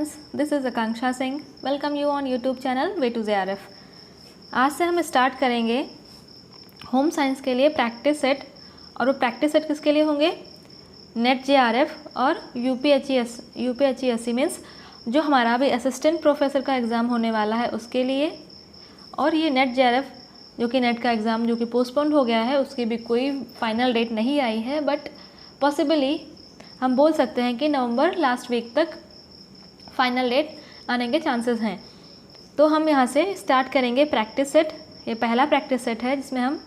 Students, this is Akanksha Singh. Welcome you on YouTube channel way to JRF। आज से हम start करेंगे होम साइंस के लिए प्रैक्टिस सेट, और वो प्रैक्टिस सेट किसके लिए होंगे? नेट JRF और UPHESC मीन्स जो हमारा अभी असिस्टेंट प्रोफेसर का एग्ज़ाम होने वाला है उसके लिए। और ये नेट JRF जो कि नेट का एग्ज़ाम जो कि पोस्टपोन्ड हो गया है, उसकी भी कोई फाइनल डेट नहीं आई है, बट पॉसिबली हम बोल सकते हैं कि नवंबर लास्ट वीक तक फाइनल डेट आने के चांसेस हैं। तो हम यहाँ से स्टार्ट करेंगे प्रैक्टिस सेट। ये पहला प्रैक्टिस सेट है जिसमें हम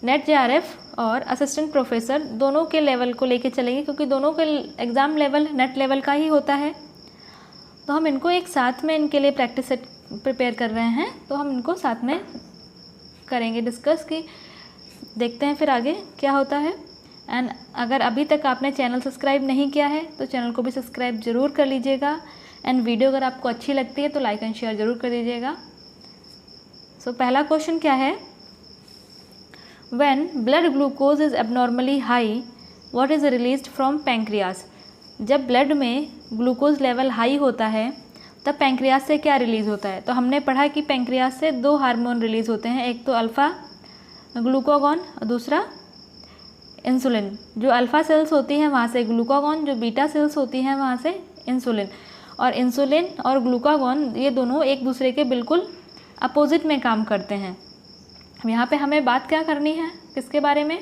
नेट JRF और असिस्टेंट प्रोफेसर दोनों के लेवल को लेके चलेंगे, क्योंकि दोनों के एग्ज़ाम लेवल नेट लेवल का ही होता है। तो हम इनको एक साथ में इनके लिए प्रैक्टिस सेट प्रिपेयर कर रहे हैं, तो हम इनको साथ में करेंगे डिस्कस कि देखते हैं फिर आगे क्या होता है। एंड अगर अभी तक आपने चैनल सब्सक्राइब नहीं किया है तो चैनल को भी सब्सक्राइब ज़रूर कर लीजिएगा। एंड वीडियो अगर आपको अच्छी लगती है तो लाइक एंड शेयर ज़रूर कर दीजिएगा। सो पहला क्वेश्चन क्या है? When blood glucose is abnormally high what is released from pancreas. जब ब्लड में ग्लूकोज लेवल हाई होता है तब पैंक्रियास से क्या रिलीज़ होता है? तो हमने पढ़ा कि पैंक्रियास से दो हार्मोन रिलीज़ होते हैं, एक तो अल्फ़ा ग्लूकागॉन और दूसरा इंसुलिन। जो अल्फ़ा सेल्स होती हैं वहाँ से ग्लूकागॉन, जो बीटा सेल्स होती हैं वहाँ से इंसुलिन। और इंसुलिन और ग्लूकागॉन ये दोनों एक दूसरे के बिल्कुल अपोजिट में काम करते हैं। यहाँ पे हमें बात क्या करनी है, किसके बारे में?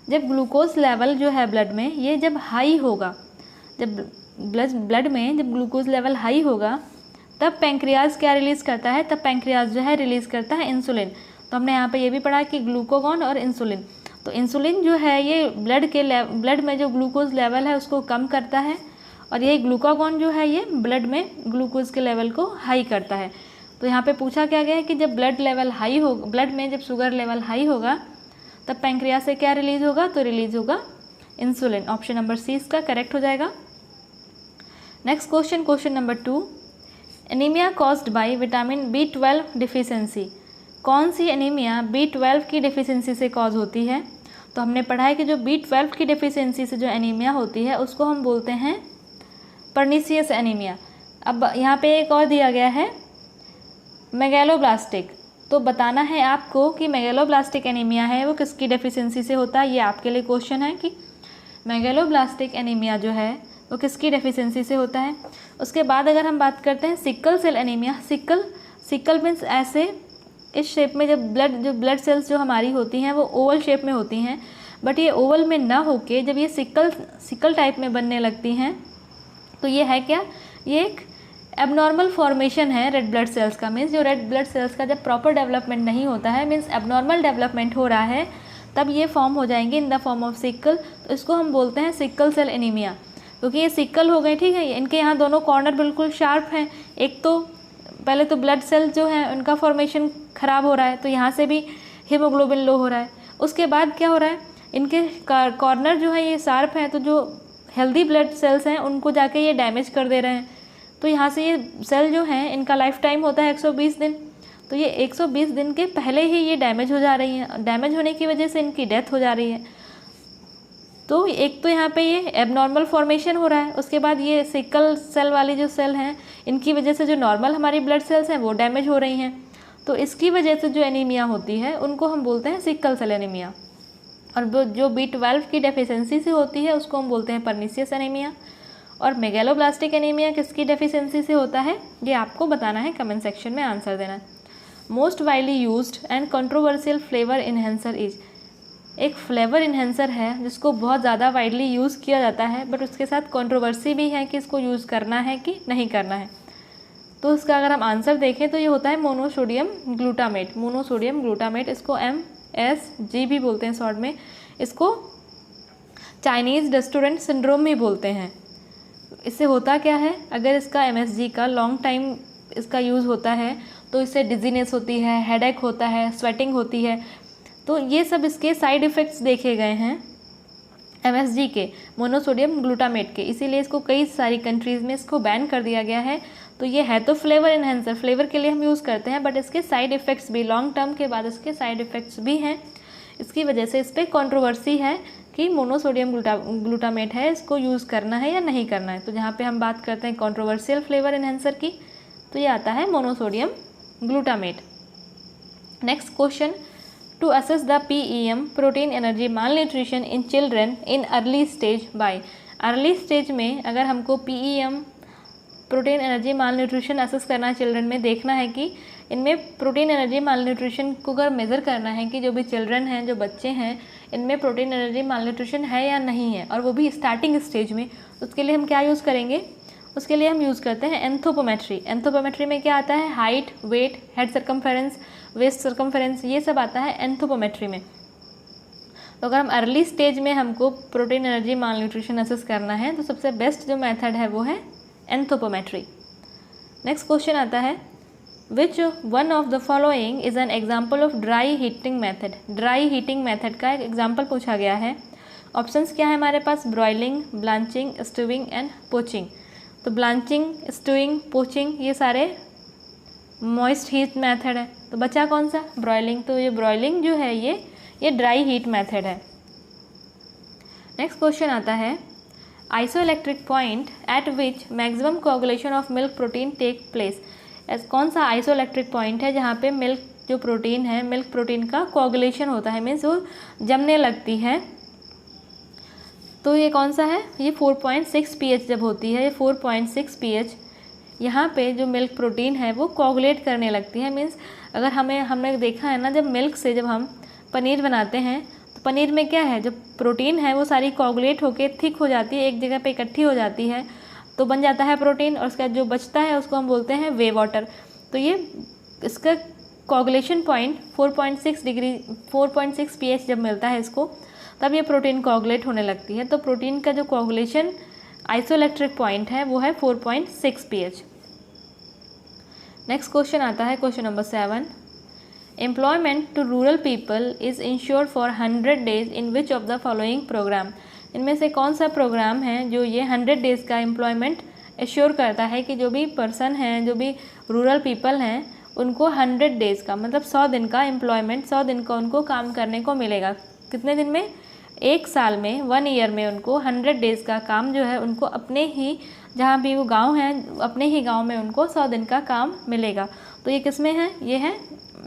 जब ग्लूकोज लेवल जो है ब्लड में ये जब हाई होगा, जब ब्लड में जब ग्लूकोज लेवल हाई होगा तब पैंक्रियाज क्या रिलीज़ करता है? तब पैंक्रियाज जो है रिलीज़ करता है इंसुलिन। तो हमने यहाँ पे ये भी पढ़ा कि ग्लूकागॉन और इंसुलिन। तो इंसुलिन जो है ये ब्लड में जो ग्लूकोज लेवल है उसको कम करता है, और यही ग्लूकागॉन जो है ये ब्लड में ग्लूकोज के लेवल को हाई करता है। तो यहाँ पे पूछा क्या गया है कि जब ब्लड लेवल हाई हो, ब्लड में जब शुगर लेवल हाई होगा तब पैंक्रियाज से क्या रिलीज़ होगा? तो रिलीज़ होगा इंसुलिन। ऑप्शन नंबर सी इसका करेक्ट हो जाएगा। Next question, question number 2, anaemia caused by vitamin B12 deficiency. कौन सी एनीमिया B12 की डिफिशिएंसी से कॉज होती है? तो हमने पढ़ा है कि जो B12 की डिफिशिएंसी से जो एनीमिया होती है उसको हम बोलते हैं पर्नीशियस एनीमिया। अब यहाँ पे एक और दिया गया है मेगैलोब्लास्टिक। तो बताना है आपको कि मेगैलोब्लास्टिक एनीमिया है वो किसकी डेफिशिएंसी से होता है। ये आपके लिए क्वेश्चन है कि मेगैलोब्लास्टिक एनीमिया जो है वो किसकी डेफिशिएंसी से होता है। उसके बाद अगर हम बात करते हैं sickle cell anaemia. Sickle means ऐसे इस शेप में जब ब्लड सेल्स जो हमारी होती हैं वो ओवल शेप में होती हैं, बट ये ओवल में ना होके जब ये सिकल टाइप में बनने लगती हैं तो ये है क्या? ये एक एबनॉर्मल फॉर्मेशन है रेड ब्लड सेल्स का। मीन्स जो रेड ब्लड सेल्स का जब प्रॉपर डेवलपमेंट नहीं होता है, मीन्स एबनॉर्मल डेवलपमेंट हो रहा है, तब ये फॉर्म हो जाएंगे in the form of sickle. तो इसको हम बोलते हैं सिकल सेल एनीमिया, क्योंकि ये सिकल हो गए, ठीक है। इनके यहाँ दोनों कॉर्नर बिल्कुल शार्प हैं। एक तो पहले तो ब्लड सेल्स जो हैं उनका फॉर्मेशन ख़राब हो रहा है, तो यहाँ से भी हीमोग्लोबिन लो हो रहा है। उसके बाद क्या हो रहा है, इनके कॉर्नर जो है ये शार्प हैं, तो जो हेल्दी ब्लड सेल्स हैं उनको जाके ये डैमेज कर दे रहे हैं। तो यहाँ से ये सेल जो हैं इनका लाइफ टाइम होता है 120 दिन। तो ये 120 दिन के पहले ही ये डैमेज हो जा रही हैं। डैमेज होने की वजह से इनकी डेथ हो जा रही है। तो एक तो यहाँ पे ये एबनॉर्मल फॉर्मेशन हो रहा है। उसके बाद ये सिकल सेल वाली जो सेल हैं इनकी वजह से जो नॉर्मल हमारी ब्लड सेल्स हैं वो डैमेज हो रही हैं। तो इसकी वजह से जो एनीमिया होती है उनको हम बोलते हैं सिकल सेल एनीमिया। और जो B12 की डेफिशिएंसी से होती है उसको हम बोलते हैं पर्नीशियस एनीमिया। और मेगैलोब्लास्टिक एनीमिया किसकी डेफिशिएंसी से होता है ये आपको बताना है, कमेंट सेक्शन में आंसर देना है। Most widely used and controversial flavour enhancer is. एक फ्लेवर इन्हेंसर है जिसको बहुत ज़्यादा वाइडली यूज़ किया जाता है, बट उसके साथ कंट्रोवर्सी भी है कि इसको यूज़ करना है कि नहीं करना है। तो इसका अगर हम आंसर देखें तो ये होता है मोनोसोडियम ग्लूटामेट। मोनोसोडियम ग्लूटामेट, इसको MSG भी बोलते हैं शॉर्ट में। इसको चाइनीज़ रेस्टोरेंट सिंड्रोम भी बोलते हैं। इससे होता क्या है, अगर इसका MSG का लॉन्ग टाइम इसका यूज़ होता है तो इससे डिजीनेस होती है, हेडेक होता है, स्वेटिंग होती है। तो ये सब इसके साइड इफ़ेक्ट्स देखे गए हैं MSG के, मोनोसोडियम ग्लूटामेट के। इसीलिए इसको कई सारी कंट्रीज़ में इसको बैन कर दिया गया है। तो ये है तो फ्लेवर इन्हेंसर, फ्लेवर के लिए हम यूज़ करते हैं, बट इसके साइड इफ़ेक्ट्स भी लॉन्ग टर्म के बाद इसके साइड इफ़ेक्ट्स भी हैं। इसकी वजह से इस पर कॉन्ट्रोवर्सी है कि मोनोसोडियम ग्लूटामेट है, इसको यूज़ करना है या नहीं करना है। तो जहाँ पे हम बात करते हैं कंट्रोवर्शियल फ्लेवर एनहेंसर की, तो ये आता है monosodium glutamate. Next question, to assess the PEM protein energy malnutrition in children in early stage by. Early stage में अगर हमको PEM protein energy malnutrition assess करना है चिल्ड्रन में, देखना है कि इनमें प्रोटीन एनर्जी माल न्यूट्रिशन को अगर मेज़र करना है कि जो भी चिल्ड्रन हैं, जो बच्चे हैं, इनमें प्रोटीन एनर्जी माल न्यूट्रिशन है या नहीं है, और वो भी स्टार्टिंग स्टेज में, उसके लिए हम क्या यूज़ करेंगे? उसके लिए हम यूज़ करते हैं एंथ्रोपोमेट्री। एंथ्रोपोमेट्री में क्या आता है? Height, weight, head circumference, waist circumference, ये सब आता है एंथ्रोपोमेट्री में। तो अगर हम अर्ली स्टेज में हमको protein energy malnutrition assess करना है तो सबसे बेस्ट जो मेथड है वो है एंथ्रोपोमेट्री। नेक्स्ट क्वेश्चन आता है, which one of the following is an example of dry heating method. Dry heating method का एक एग्जाम्पल पूछा गया है। ऑप्शंस क्या है हमारे पास? Broiling, blanching, stewing and poaching. तो ब्लांचिंग, स्टूइंग, पोचिंग ये सारे मॉइस्ट हीट मेथड है। तो बचा कौन सा? ब्रॉयलिंग। तो ये ब्रॉयलिंग जो है ये ड्राई हीट मेथड है। नेक्स्ट क्वेश्चन आता है, isoelectric point at which maximum coagulation of milk protein take place. कौन सा आइसोइलेक्ट्रिक पॉइंट है जहाँ पे मिल्क जो प्रोटीन है, मिल्क प्रोटीन का कोagulation होता है, मीन्स वो जमने लगती है। तो ये कौन सा है? ये 4.6 pH जब होती है, ये 4.6 pH यहाँ पे जो मिल्क प्रोटीन है वो कोagulate करने लगती है। मीन्स अगर हमने देखा है ना, जब मिल्क से जब हम पनीर बनाते हैं तो पनीर में क्या है, जो प्रोटीन है वो सारी कोagulate होके थिक हो जाती है, एक जगह पे इकट्ठी हो जाती है, तो बन जाता है प्रोटीन, और उसका जो बचता है उसको हम बोलते हैं वे वाटर। तो ये इसका कोagulation पॉइंट 4.6 pH जब मिलता है इसको, तब ये प्रोटीन कोagulate होने लगती है। तो प्रोटीन का जो कोagulation आइसोइलेक्ट्रिक पॉइंट है वो है 4.6 pH। नेक्स्ट क्वेश्चन आता है, question number 7, employment to rural people is insured for 100 days in which of the following program. इनमें से कौन सा प्रोग्राम है जो ये 100 डेज़ का एम्प्लॉयमेंट एश्योर करता है कि जो भी पर्सन हैं, जो भी रूरल पीपल हैं, उनको 100 डेज़ का मतलब 100 दिन का एम्प्लॉयमेंट, 100 दिन का उनको काम करने को मिलेगा। कितने दिन में? एक साल में, 1 ईयर में उनको 100 डेज़ का काम जो है उनको अपने ही, जहाँ भी वो गांव है, अपने ही गांव में उनको 100 दिन का काम मिलेगा। तो ये किस में है? ये है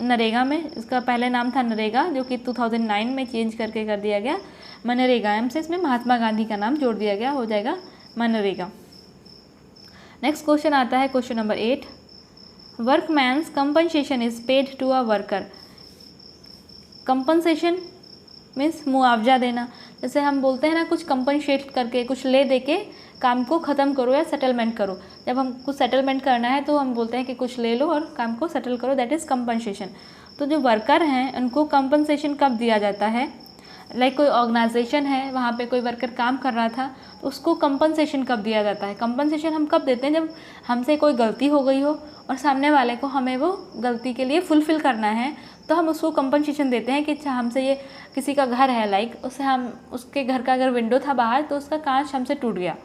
नरेगा में। इसका पहले नाम था नरेगा, जो कि 2009 में चेंज करके कर दिया गया मनरेगा। एम से इसमें महात्मा गांधी का नाम जोड़ दिया गया, हो जाएगा मनरेगा। नेक्स्ट क्वेश्चन आता है, question number 8, workman's compensation is paid to a worker. Compensation means मुआवजा देना। जैसे हम बोलते हैं ना, कुछ कंपनसेट करके, कुछ ले दे के काम को ख़त्म करो या सेटलमेंट करो। जब हम कुछ सेटलमेंट करना है तो हम बोलते हैं कि कुछ ले लो और काम को सेटल करो, दैट इज़ कंपनसेशन। तो जो वर्कर हैं उनको कंपनसेशन कब दिया जाता है? लाइक कोई ऑर्गेनाइजेशन है, वहाँ पे कोई वर्कर काम कर रहा था, तो उसको कंपनसेशन कब दिया जाता है? कंपनसेशन हम कब देते हैं? जब हमसे कोई गलती हो गई हो और सामने वाले को हमें वो गलती के लिए फुलफ़िल करना है, तो हम उसको कंपनसेशन देते हैं कि अच्छा, हमसे ये किसी का घर है, लाइक उससे हम, उसके घर का अगर विंडो था बाहर तो उसका कांच हमसे टूट गया,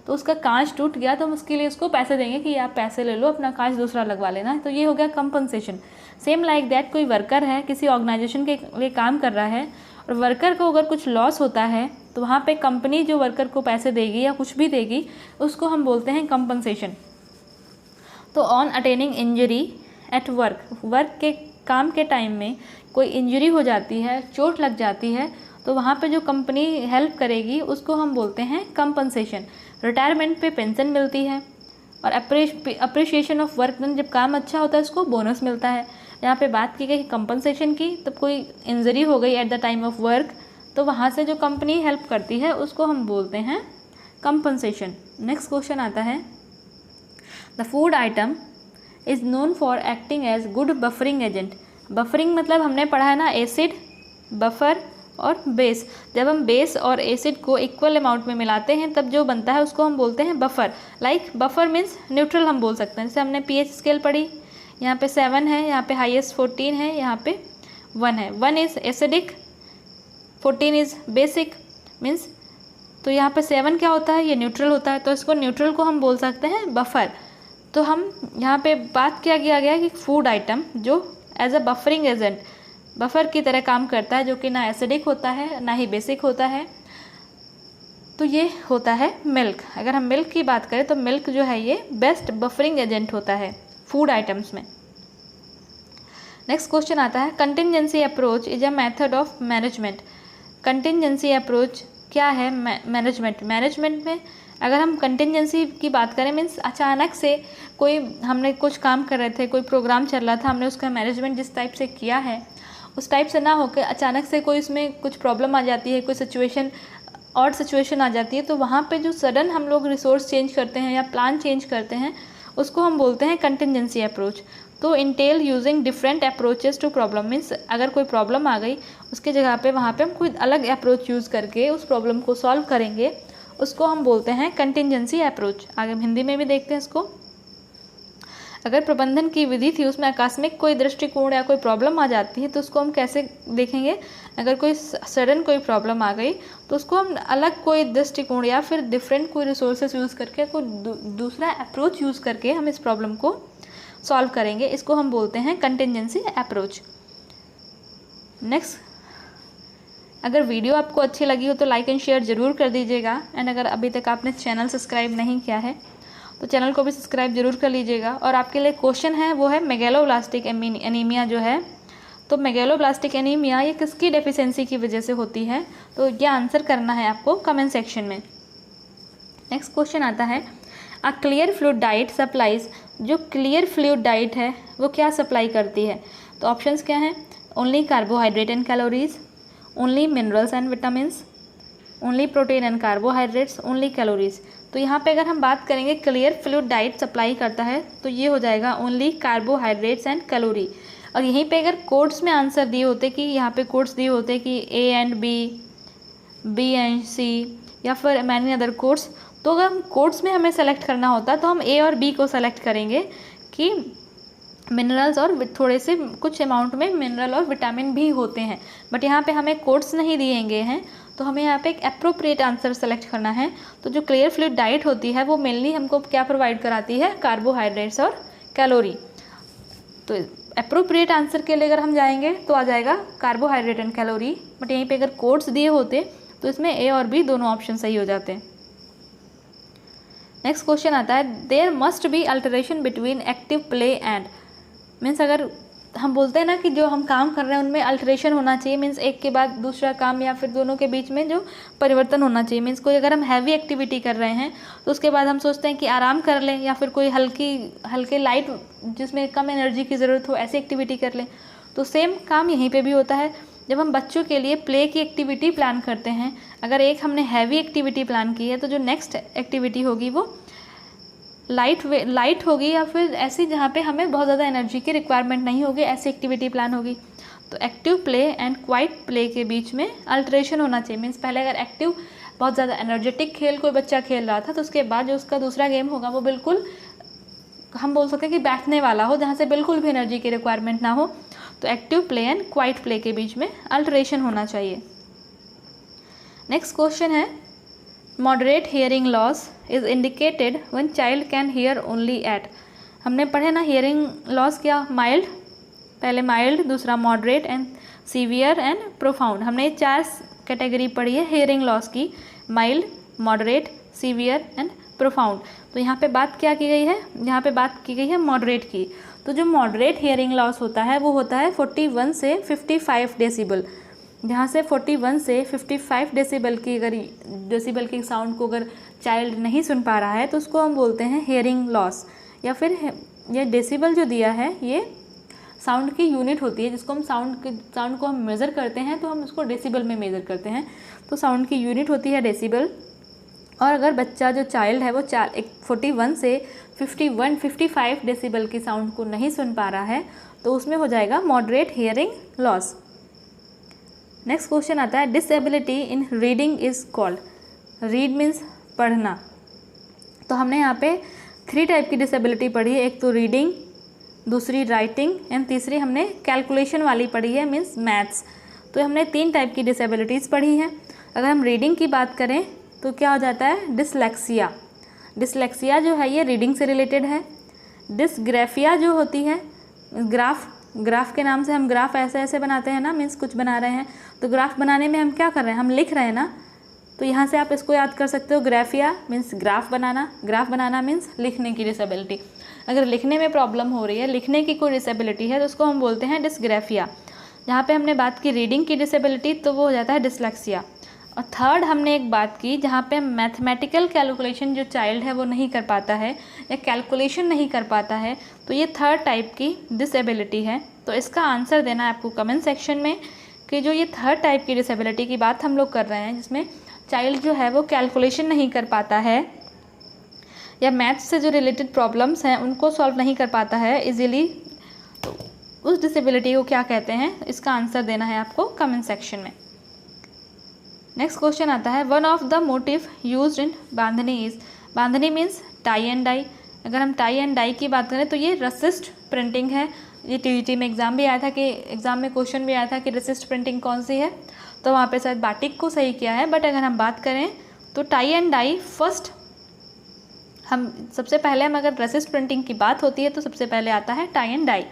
तो उसका कांच टूट गया तो हम उसके लिए उसको पैसे देंगे कि आप पैसे ले लो, अपना कांच दूसरा लगवा लेना। तो ये हो गया कंपनसेशन। सेम लाइक दैट, कोई वर्कर है, किसी ऑर्गेनाइजेशन के लिए काम कर रहा है, और वर्कर को अगर कुछ लॉस होता है तो वहाँ पे कंपनी जो वर्कर को पैसे देगी या कुछ भी देगी, उसको हम बोलते हैं कंपनसेशन। तो on attaining injury at work, work के काम के टाइम में कोई इंजरी हो जाती है, चोट लग जाती है, तो वहाँ पे जो कंपनी हेल्प करेगी उसको हम बोलते हैं कंपनसेशन। रिटायरमेंट पे पेंशन मिलती है, और अप्रिशिएशन ऑफ वर्क डन, जब काम अच्छा होता है उसको बोनस मिलता है। यहाँ पे बात की गई कंपनसेशन की, तब कोई इंजरी हो गई at the time of work, तो वहाँ से जो कंपनी हेल्प करती है उसको हम बोलते हैं कंपनसेशन। नेक्स्ट क्वेश्चन आता है, the food item is known for acting as good buffering agent. Buffering मतलब हमने पढ़ा है ना, एसिड, बफर और बेस। जब हम बेस और एसिड को इक्वल अमाउंट में मिलाते हैं तब जो बनता है उसको हम बोलते हैं buffer. Like buffer means neutral हम बोल सकते हैं। जैसे हमने pH स्केल पढ़ी, यहाँ पे 7 है, यहाँ पे हाईएस्ट 14 है, यहाँ पे 1 है। 1 is acidic, 14 is basic means, तो यहाँ पे 7 क्या होता है? ये न्यूट्रल होता है, तो इसको न्यूट्रल को हम बोल सकते हैं बफर। तो हम यहाँ पे बात किया गया कि फूड आइटम जो as a buffering agent, buffer की तरह काम करता है, जो कि ना एसिडिक होता है ना ही बेसिक होता है, तो ये होता है मिल्क। अगर हम मिल्क की बात करें तो मिल्क जो है ये बेस्ट बफरिंग एजेंट होता है फूड आइटम्स में। नेक्स्ट क्वेश्चन आता है contingency approach is a method of management. Contingency approach क्या है मैनेजमेंट में अगर हम कंटिजेंसी की बात करें मीन्स अचानक से कोई हमने कुछ काम कर रहे थे, कोई प्रोग्राम चल रहा था, हमने उसका मैनेजमेंट जिस टाइप से किया है उस टाइप से ना होकर अचानक से कोई इसमें कुछ प्रॉब्लम आ जाती है, कोई सिचुएशन आ जाती है, तो वहाँ पे जो सडन हम लोग रिसोर्स चेंज करते हैं या प्लान चेंज करते हैं उसको हम बोलते हैं कंटिजेंसी अप्रोच। तो intel using different approaches to problem means अगर कोई प्रॉब्लम आ गई उसके जगह पे वहाँ पे हम कोई अलग अप्रोच यूज़ करके उस प्रॉब्लम को सॉल्व करेंगे, उसको हम बोलते हैं कंटिजेंसी अप्रोच। आगे हम हिंदी में भी देखते हैं इसको। अगर प्रबंधन की विधि थी उसमें आकस्मिक कोई दृष्टिकोण या कोई प्रॉब्लम आ जाती है तो उसको हम कैसे देखेंगे। अगर कोई सडन कोई प्रॉब्लम आ गई तो उसको हम अलग कोई दृष्टिकोण या फिर डिफरेंट कोई रिसोर्सेज यूज़ करके कोई दूसरा अप्रोच यूज़ करके हम इस प्रॉब्लम को सॉल्व करेंगे, इसको हम बोलते हैं कंटिजेंसी अप्रोच। नेक्स्ट, अगर वीडियो आपको अच्छी लगी हो तो लाइक एंड शेयर ज़रूर कर दीजिएगा। एंड अगर अभी तक आपने चैनल सब्सक्राइब नहीं किया है तो चैनल को भी सब्सक्राइब जरूर कर लीजिएगा। और आपके लिए क्वेश्चन है वो है मेगैलोब्लास्टिक एनीमिया जो है, तो मेगैलोब्लास्टिक एनीमिया ये किसकी डेफिशिएंसी की वजह से होती है, तो ये आंसर करना है आपको कमेंट सेक्शन में। नेक्स्ट क्वेश्चन आता है a clear fluid diet supplies. जो क्लियर फ्लूइड डाइट है वो क्या सप्लाई करती है, तो ऑप्शंस क्या हैं, only carbohydrate and calories, only minerals and vitamins, only protein and carbohydrates, only calories. तो यहाँ पे अगर हम बात करेंगे क्लियर फ्लूइड डाइट सप्लाई करता है तो ये हो जाएगा ओनली कार्बोहाइड्रेट्स एंड कैलोरी। और यहीं पे अगर कोड्स में आंसर दिए होते कि यहाँ पे कोड्स दिए होते कि A and B and C या फिर मैनी अदर कोड्स, तो अगर हम कोड्स में हमें सेलेक्ट करना होता तो हम A और B को सेलेक्ट करेंगे कि मिनरल्स और थोड़े से कुछ अमाउंट में मिनरल और विटामिन भी होते हैं, बट यहाँ पे हमें कोड्स नहीं दिए गए हैं तो हमें यहाँ पे एक अप्रोप्रिएट आंसर सेलेक्ट करना है। तो जो क्लियर फ्लूइड डाइट होती है वो मेनली हमको क्या प्रोवाइड कराती है, कार्बोहाइड्रेट्स और कैलोरी। तो अप्रोप्रिएट आंसर के लिए अगर हम जाएंगे तो आ जाएगा कार्बोहाइड्रेट एंड कैलोरी, बट यहीं पे अगर कोड्स दिए होते तो इसमें A और B दोनों ऑप्शन सही हो जाते हैं। नेक्स्ट क्वेश्चन आता है there must be alteration between active play and. Means अगर हम बोलते हैं ना कि जो हम काम कर रहे हैं उनमें अल्टरेशन होना चाहिए, मीन्स एक के बाद दूसरा काम या फिर दोनों के बीच में जो परिवर्तन होना चाहिए। मीन्स कोई अगर हम हैवी एक्टिविटी कर रहे हैं तो उसके बाद हम सोचते हैं कि आराम कर लें, या फिर कोई हल्के लाइट जिसमें कम एनर्जी की ज़रूरत हो ऐसी एक्टिविटी कर लें। तो सेम काम यहीं पर भी होता है। जब हम बच्चों के लिए प्ले की एक्टिविटी प्लान करते हैं, अगर एक हमने हैवी एक्टिविटी प्लान की है तो जो नेक्स्ट एक्टिविटी होगी वो लाइट होगी, या फिर ऐसी जहाँ पे हमें बहुत ज़्यादा एनर्जी की रिक्वायरमेंट नहीं होगी, ऐसी एक्टिविटी प्लान होगी। तो active play and quiet play के बीच में अल्टरेशन होना चाहिए। मीन्स पहले अगर एक्टिव बहुत ज़्यादा एनर्जेटिक खेल कोई बच्चा खेल रहा था तो उसके बाद जो उसका दूसरा गेम होगा वो बिल्कुल हम बोल सकते हैं कि बैठने वाला हो, जहाँ से बिल्कुल भी एनर्जी की रिक्वायरमेंट ना हो। तो active play and quiet play के बीच में अल्टरेशन होना चाहिए। नेक्स्ट क्वेश्चन है moderate hearing loss is indicated when child can hear only at. हमने पढ़े ना हियरिंग लॉस क्या, माइल्ड, पहले माइल्ड, दूसरा moderate and severe and profound. हमने 4 कैटेगरी पढ़ी है हियरिंग लॉस की, mild, moderate, severe and profound. तो यहाँ पे बात क्या की गई है, यहाँ पे बात की गई है मॉडरेट की। तो जो मॉडरेट हियरिंग लॉस होता है वो होता है 41 से 55 डेसिबल। जहाँ से 41 से 55 डेसिबल की साउंड को अगर चाइल्ड नहीं सुन पा रहा है तो उसको हम बोलते हैं हियरिंग लॉस। या फिर ये डेसिबल जो दिया है ये साउंड की यूनिट होती है, जिसको हम साउंड को हम मेज़र करते हैं तो हम उसको डेसिबल में मेज़र करते हैं। तो साउंड की यूनिट होती है डेसिबल। और अगर बच्चा जो चाइल्ड है वो 41 से 55 डेसिबल की साउंड को नहीं सुन पा रहा है तो उसमें हो जाएगा moderate hearing loss. Next question आता है disability in reading is called. Read means पढ़ना। तो हमने यहाँ पे 3 टाइप की डिसेबिलिटी पढ़ी है, एक तो रीडिंग, दूसरी राइटिंग एंड तीसरी हमने कैलकुलेशन वाली पढ़ी है मीन्स मैथ्स। तो हमने 3 टाइप की डिसेबिलिटीज़ पढ़ी हैं। अगर हम रीडिंग की बात करें तो क्या हो जाता है डिसलेक्सिया। डिसलेक्सिया जो है ये रीडिंग से रिलेटेड है। डिसग्राफिया जो होती है ग्राफ के नाम से, हम ग्राफ ऐसे बनाते हैं ना, मीन्स कुछ बना रहे हैं तो ग्राफ बनाने में हम क्या कर रहे हैं, हम लिख रहे हैं ना, तो यहाँ से आप इसको याद कर सकते हो, ग्राफिया मीन्स ग्राफ बनाना, ग्राफ बनाना मीन्स लिखने की डिसेबिलिटी। अगर लिखने में प्रॉब्लम हो रही है, लिखने की कोई डिसेबिलिटी है तो उसको हम बोलते हैं डिसग्राफिया। यहाँ पे हमने बात की रीडिंग की डिसेबिलिटी, तो वो हो जाता है डिसलेक्सिया। और थर्ड हमने एक बात की जहाँ पे मैथमेटिकल कैलकुलेशन जो चाइल्ड है वो नहीं कर पाता है या कैलकुलेशन नहीं कर पाता है, तो ये थर्ड टाइप की डिसेबिलिटी है। तो इसका आंसर देना है आपको कमेंट सेक्शन में कि जो ये थर्ड टाइप की डिसेबिलिटी की बात हम लोग कर रहे हैं, जिसमें चाइल्ड जो है वो कैलकुलेशन नहीं कर पाता है या मैथ्स से जो रिलेटेड प्रॉब्लम्स हैं उनको सॉल्व नहीं कर पाता है इजीली, तो उस डिसेबिलिटी को क्या कहते हैं, इसका आंसर देना है आपको कमेंट सेक्शन में। नेक्स्ट क्वेश्चन आता है, one of the motive used in bandhani is, bandhani means tie and dye. अगर हम टाई एंड डाई की बात करें तो ये रसिस्ट प्रिंटिंग है। ये टीईटी में एग्जाम में क्वेश्चन भी आया था कि रसिस्ट प्रिंटिंग कौन सी है, तो वहाँ पे शायद बाटिक को सही किया है। बट अगर हम बात करें तो टाई एंड डाई फर्स्ट, हम सबसे पहले हम अगर रसिस्ट प्रिंटिंग की बात होती है तो सबसे पहले आता है टाई एंड डाई।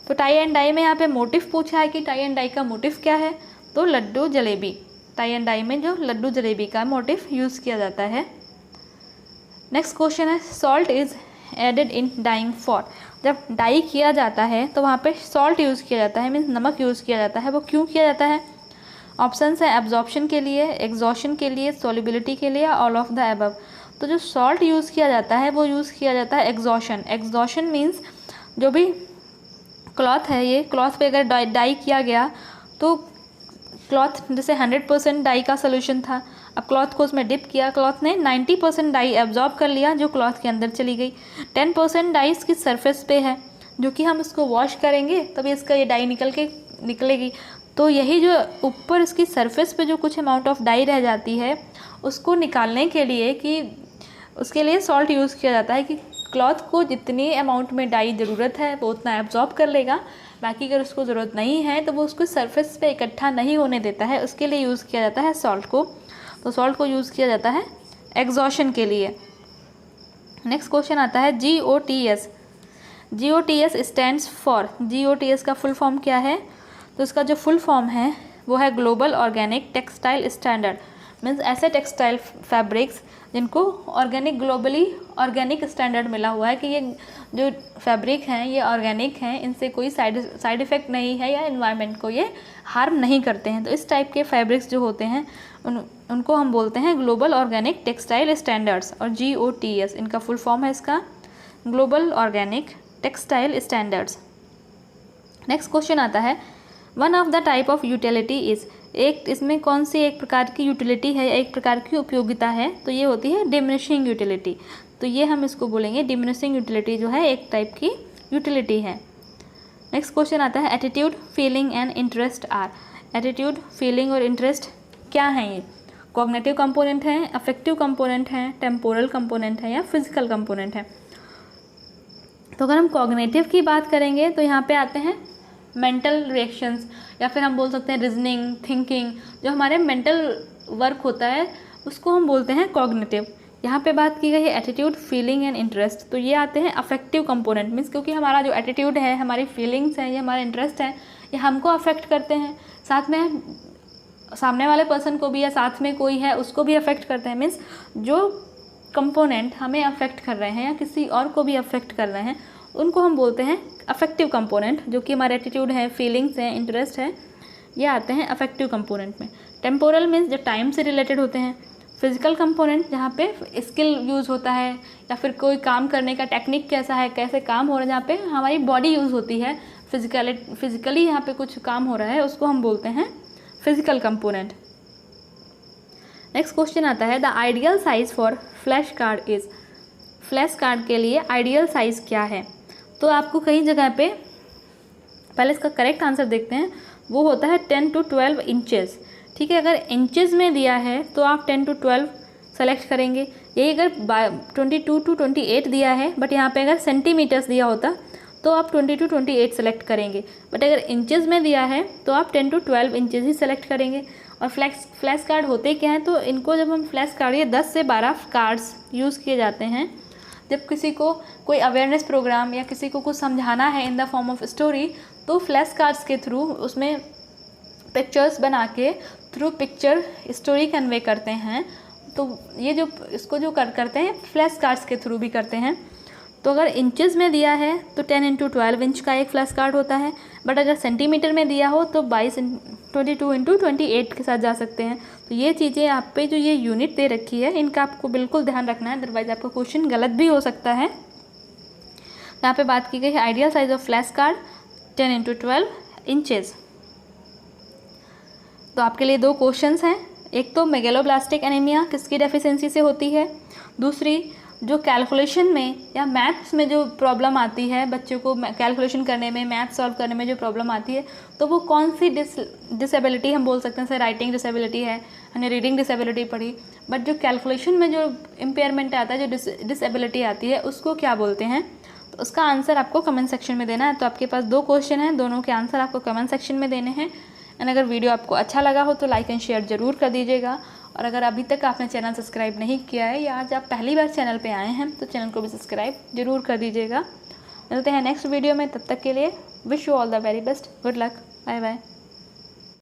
तो टाई एंड डाई में यहाँ पे मोटिव पूछा है कि टाई एंड डाई का मोटिव क्या है, तो laddu jalebi. Tie and dye में जो लड्डू जलेबी का मोटिव यूज़ किया जाता है। नेक्स्ट क्वेश्चन है, salt is added in dyeing for. जब डाई किया जाता है तो वहाँ पे सॉल्ट यूज़ किया जाता है, मीन्स नमक यूज़ किया जाता है। वो क्यों किया जाता है? ऑप्शंस है एब्जॉर्प्शन के लिए, एग्जॉशन के लिए, सॉल्युबिलिटी के लिए, ऑल ऑफ द अबव। तो जो सॉल्ट यूज़ किया जाता है वो यूज़ किया जाता है एग्जॉशन। एग्जॉशन मीन्स जो भी क्लॉथ है, ये क्लॉथ पे अगर डाई किया गया तो क्लॉथ जैसे 100% डाई का सोल्यूशन था, अब क्लॉथ को उसमें डिप किया, क्लॉथ ने 90% डाई एब्जॉर्ब कर लिया जो क्लॉथ के अंदर चली गई। 10% डाई इसकी सरफेस पे है, जो कि हम इसको वॉश करेंगे तभी इसका ये डाई निकलेगी। तो यही जो ऊपर इसकी सरफेस पे जो कुछ अमाउंट ऑफ डाई रह जाती है उसको निकालने के लिए कि उसके लिए सॉल्ट यूज़ किया जाता है कि क्लॉथ को जितनी अमाउंट में डाई ज़रूरत है वो उतना एब्जॉर्ब कर लेगा, बाकी अगर उसको ज़रूरत नहीं है तो वो उसको सरफेस पे इकट्ठा नहीं होने देता है, उसके लिए यूज़ किया जाता है सॉल्ट को। तो सॉल्ट को यूज़ किया जाता है एग्जॉशन के लिए। नेक्स्ट क्वेश्चन आता है GOTS। GOTS stands for, GOTS का फुल फॉर्म क्या है? तो इसका जो फुल फॉर्म है वो है global organic textile standard. Means ऐसे टेक्सटाइल फैब्रिक्स जिनको ग्लोबली ऑर्गेनिक स्टैंडर्ड मिला हुआ है कि ये जो फैब्रिक हैं ये ऑर्गेनिक हैं, इनसे कोई साइड इफ़ेक्ट नहीं है या एनवायरनमेंट को ये हार्म नहीं करते हैं। तो इस टाइप के फैब्रिक्स जो होते हैं उनको हम बोलते हैं ग्लोबल ऑर्गेनिक टेक्सटाइल स्टैंडर्ड्स। और GOTS इनका फुल फॉर्म है इसका global organic textile standards. Next question आता है, one of the type of utility is. एक इसमें कौन सी एक प्रकार की यूटिलिटी है, एक प्रकार की उपयोगिता है? तो ये होती है डिमिनिशिंग यूटिलिटी। तो ये हम इसको बोलेंगे डिमिनिशिंग यूटिलिटी जो है एक टाइप की यूटिलिटी है। नेक्स्ट क्वेश्चन आता है, attitude, feeling and interest are. Attitude, feeling और इंटरेस्ट क्या हैं? ये कॉग्निटिव कंपोनेंट हैं, अफेक्टिव कंपोनेंट हैं, टेम्पोरल कंपोनेंट है या फिजिकल कंपोनेंट है? तो अगर हम कॉग्निटिव की बात करेंगे तो यहाँ पे आते हैं मेंटल रिएक्शंस, या फिर हम बोल सकते हैं रीजनिंग, थिंकिंग। जो हमारे मेंटल वर्क होता है उसको हम बोलते हैं कॉग्निटिव। यहाँ पे बात की गई है एटीट्यूड, फीलिंग एंड इंटरेस्ट, तो ये आते हैं अफेक्टिव कंपोनेंट। मीन्स क्योंकि हमारा जो एटीट्यूड है, हमारी फीलिंग्स हैं, ये हमारे इंटरेस्ट हैं, ये हमको अफेक्ट करते हैं, साथ में सामने वाले पर्सन को भी या साथ में कोई है उसको भी अफेक्ट करते हैं। मीन्स जो कंपोनेंट हमें अफेक्ट कर रहे हैं या किसी और को भी अफेक्ट कर रहे हैं उनको हम बोलते हैं अफेक्टिव कंपोनेंट। जो कि हमारे एटीट्यूड है, फीलिंग्स हैं, इंटरेस्ट है, ये आते हैं अफेक्टिव कंपोनेंट में। टेम्पोरल मीन्स जो टाइम से रिलेटेड होते हैं। फिजिकल कंपोनेंट जहाँ पे स्किल यूज़ होता है या फिर कोई काम करने का टेक्निक कैसा है, कैसे काम हो रहा है, जहाँ पे हमारी बॉडी यूज़ होती है, फिजिकली यहाँ पे कुछ काम हो रहा है, उसको हम बोलते हैं फिजिकल कंपोनेंट। नेक्स्ट क्वेश्चन आता है, the ideal size for flash card is. Flash card के लिए आइडियल साइज़ क्या है? तो आपको कई जगह पे, पहले इसका करेक्ट आंसर देखते हैं, वो होता है 10 to 12 इंचेस। ठीक है, अगर इंचेस में दिया है तो आप 10 to 12 सेलेक्ट करेंगे। यही अगर 22 to 28 दिया है, बट यहाँ पे अगर सेंटीमीटर्स दिया होता तो आप 20 to 28 सेलेक्ट करेंगे। बट अगर इंचेस में दिया है तो आप 10 to 12 इंचेस ही सेलेक्ट करेंगे। और फ्लैश कार्ड होते क्या हैं? तो इनको जब हम फ्लैश कार्ड, ये 10 से 12 कार्ड्स यूज़ किए जाते हैं जब किसी को कोई अवेयरनेस प्रोग्राम या किसी को कुछ समझाना है in the form of story, तो फ्लैश कार्ड्स के थ्रू उसमें पिक्चर्स बना के थ्रू पिक्चर स्टोरी कन्वे करते हैं, तो ये जो इसको जो करते हैं फ्लैश कार्ड्स के थ्रू भी करते हैं। तो अगर इंचेस में दिया है तो 10x12 इंच का एक फ्लैश कार्ड होता है, बट अगर सेंटीमीटर में दिया हो तो 22x28 के साथ जा सकते हैं। तो ये चीज़ें आप पे जो ये यूनिट दे रखी है इनका आपको बिल्कुल ध्यान रखना है, अदरवाइज आपका क्वेश्चन गलत भी हो सकता है। यहाँ पे बात की गई है ideal size of flash card 10x12 inches. तो आपके लिए दो क्वेश्चंस हैं, एक तो मेगेलोब्लास्टिक एनीमिया किसकी डेफिशिएंसी से होती है, दूसरी जो कैलकुलेशन में या मैथ्स में जो प्रॉब्लम आती है, बच्चों को कैलकुलेशन करने में, मैथ सॉल्व करने में जो प्रॉब्लम आती है, तो वो कौन सी डिसेबिलिटी हम बोल सकते हैं। जैसे राइटिंग डिसेबिलिटी है, हमने रीडिंग डिसेबिलिटी पढ़ी, बट जो कैलकुलेशन में जो इम्पेयरमेंट आता है, जो डिसेबिलिटी आती है, उसको क्या बोलते हैं। तो उसका आंसर आपको कमेंट सेक्शन में देना है। तो आपके पास दो क्वेश्चन हैं, दोनों के आंसर आपको कमेंट सेक्शन में देने हैं। एंड अगर वीडियो आपको अच्छा लगा हो तो लाइक एंड शेयर ज़रूर कर दीजिएगा। और अगर अभी तक आपने चैनल सब्सक्राइब नहीं किया है या आज आप पहली बार चैनल पे आए हैं तो चैनल को भी सब्सक्राइब जरूर कर दीजिएगा। मिलते हैं नेक्स्ट वीडियो में, तब तक के लिए wish you all the very best, good luck, bye bye.